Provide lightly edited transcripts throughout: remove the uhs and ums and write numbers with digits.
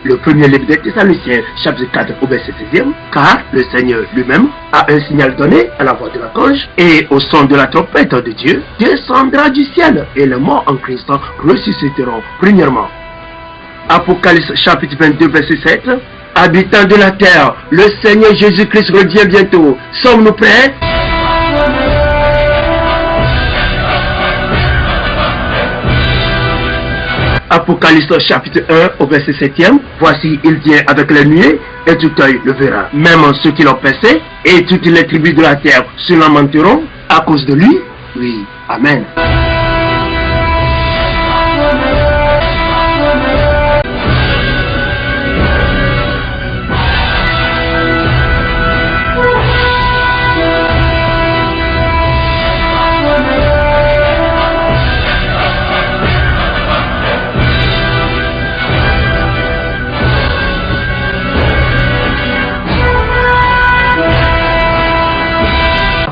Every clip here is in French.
le premier livre des Thessaloniciens, chapitre 4, au verset 16e, car le Seigneur lui-même a un signal donné à la voix de l'archange et au son de la trompette de Dieu, descendra du ciel et les morts en Christ ressusciteront premièrement. Apocalypse chapitre 22, verset 7. Habitants de la terre, le Seigneur Jésus-Christ revient bientôt. Sommes-nous prêts? Apocalypse chapitre 1 au verset 7e. Voici, il vient avec les nuées et tout œil le verra. Même ceux qui l'ont percé et toutes les tribus de la terre se lamenteront à cause de lui. Oui, amen.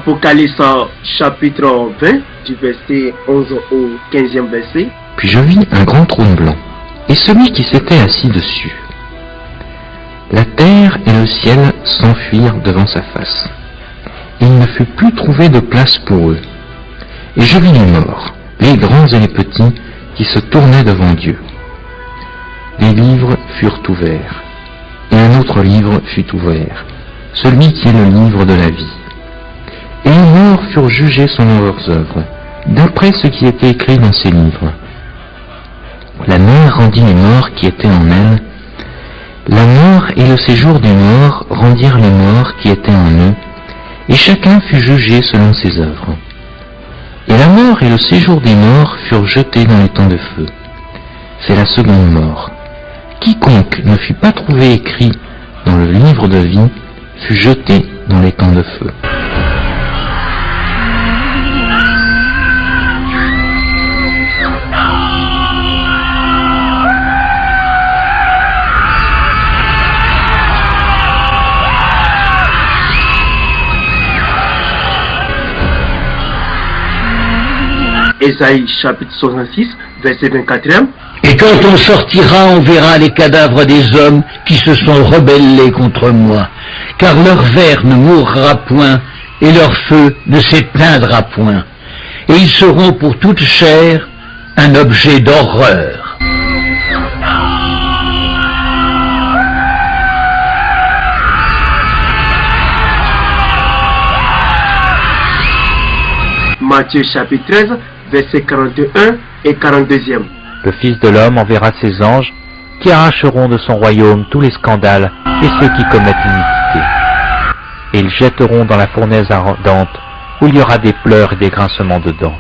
Apocalypse chapitre 20 du verset 11 au 15e verset. Puis je vis un grand trône blanc, et celui qui s'était assis dessus. La terre et le ciel s'enfuirent devant sa face. Il ne fut plus trouvé de place pour eux. Et je vis les morts, les grands et les petits, qui se tournaient devant Dieu. Les livres furent ouverts, et un autre livre fut ouvert, celui qui est le livre de la vie. Et les morts furent jugés selon leurs œuvres, d'après ce qui était écrit dans ces livres. La mer rendit les morts qui étaient en elle. La mort et le séjour des morts rendirent les morts qui étaient en eux, et chacun fut jugé selon ses œuvres. Et la mort et le séjour des morts furent jetés dans les temps de feu. C'est la seconde mort. Quiconque ne fut pas trouvé écrit dans le livre de vie fut jeté dans les temps de feu. Ésaïe chapitre 66, verset 24e. Et quand on sortira, on verra les cadavres des hommes qui se sont rebellés contre moi, car leur ver ne mourra point, et leur feu ne s'éteindra point. Et ils seront pour toute chair un objet d'horreur. Matthieu chapitre 13, verset 41 et 42e. Le Fils de l'homme enverra ses anges qui arracheront de son royaume tous les scandales et ceux qui commettent l'iniquité. Et ils jetteront dans la fournaise ardente où il y aura des pleurs et des grincements de dents.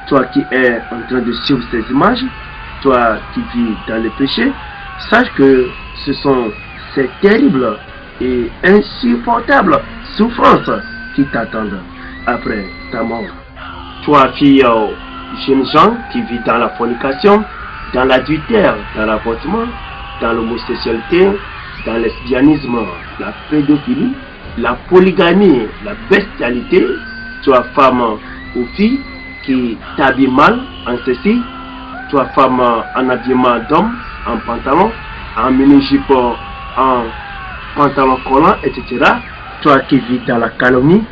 Toi qui es en train de suivre ces images, toi qui vis dans le péché, sache que ce sont ces terribles et insupportables souffrances qui t'attendent après ta mort. Toi fille, jeune gens qui vit dans la fornication, dans l'adultère, dans l'avortement, dans l'homosexualité, dans le lesbianisme, la pédophilie, la polygamie, la bestialité, toi femme ou fille qui t'habille mal en ceci, toi femme en habillement d'homme, en pantalon, en mini-jupe, en pantalon collant, etc. Toi qui vis dans la calomnie,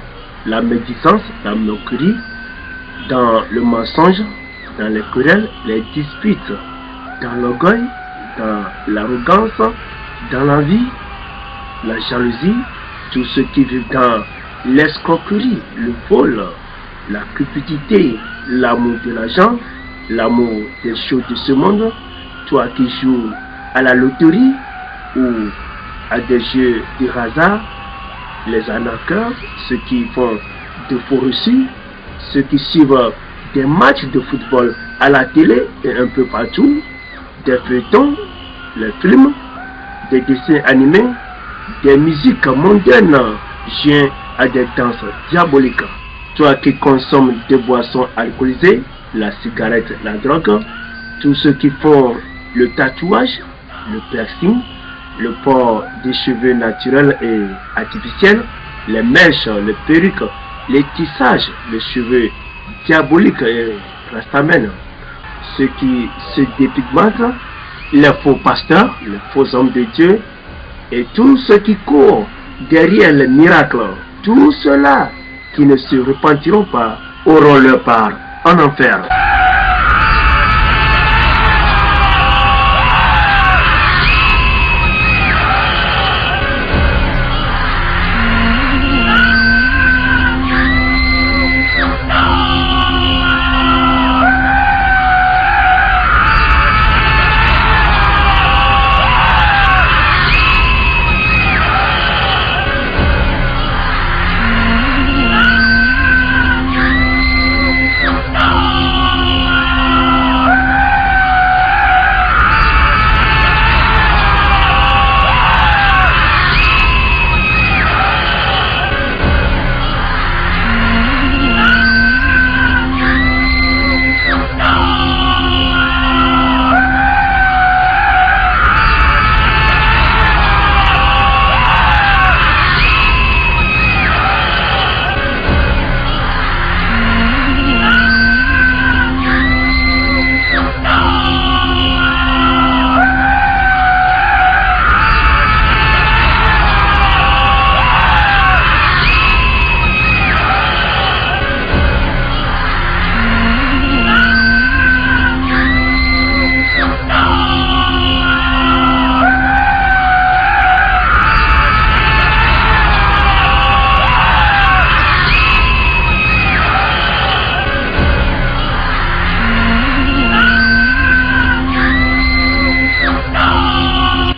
la médisance, la moquerie, dans le mensonge, dans les querelles, les disputes, dans l'orgueil, dans l'arrogance, dans l'envie, la jalousie, tous ceux qui vivent dans l'escroquerie, le vol, la cupidité, l'amour de l'argent, l'amour des choses de ce monde, toi qui joues à la loterie ou à des jeux de hasard, les arnaqueurs, ceux qui font de faux reçus, ceux qui suivent des matchs de football à la télé et un peu partout, des feuilletons, les films, des dessins animés, des musiques mondaines jointes à des danses diaboliques. Toi qui consommes des boissons alcoolisées, la cigarette, la drogue, tous ceux qui font le tatouage, le piercing, le port des cheveux naturels et artificiels, les mèches, les perruques, les tissages, les cheveux diaboliques et rastamènes, ceux qui se dépigmentent, les faux pasteurs, les faux hommes de Dieu, et tous ceux qui courent derrière les miracles, tous ceux-là qui ne se repentiront pas auront leur part en enfer.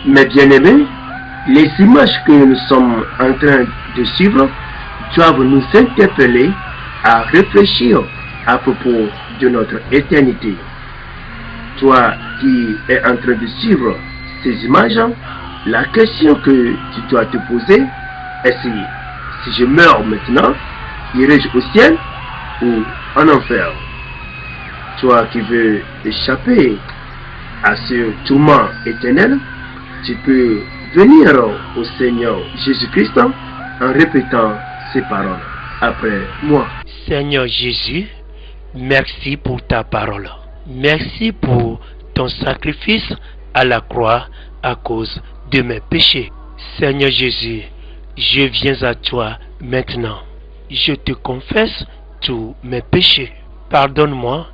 Mes bien-aimés, les images que nous sommes en train de suivre doivent nous interpeller à réfléchir à propos de notre éternité. Toi qui es en train de suivre ces images, la question que tu dois te poser est si je meurs maintenant, irai-je au ciel ou en enfer? Toi qui veux échapper à ce tourment éternel, tu peux venir au Seigneur Jésus-Christ en répétant ces paroles après moi. Seigneur Jésus, merci pour ta parole. Merci pour ton sacrifice à la croix à cause de mes péchés. Seigneur Jésus, je viens à toi maintenant. Je te confesse tous mes péchés. Pardonne-moi,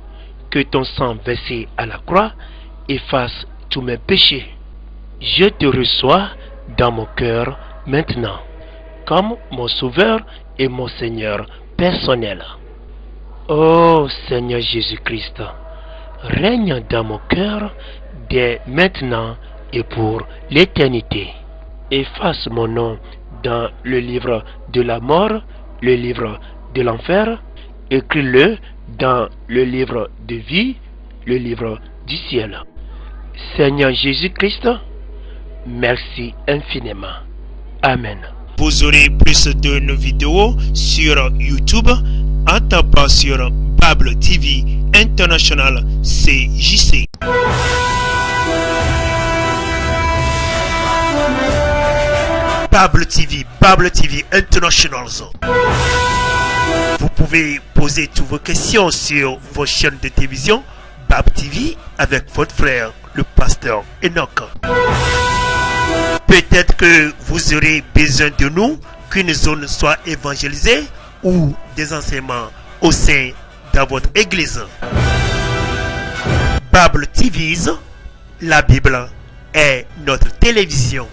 que ton sang versé à la croix efface tous mes péchés. Je te reçois dans mon cœur maintenant, comme mon Sauveur et mon Seigneur personnel. Oh Seigneur Jésus-Christ, règne dans mon cœur dès maintenant et pour l'éternité. Efface mon nom dans le livre de la mort, le livre de l'enfer. Écris-le dans le livre de vie, le livre du ciel. Seigneur Jésus-Christ, merci infiniment. Amen. Vous aurez plus de nos vidéos sur YouTube en tapant sur Bible TV International CJC. Bible TV International. Vous pouvez poser toutes vos questions sur vos chaînes de télévision Bible TV avec votre frère, le pasteur Enoch. Peut-être que vous aurez besoin de nous, qu'une zone soit évangélisée ou des enseignements au sein de votre église. Bible TV, la Bible est notre télévision.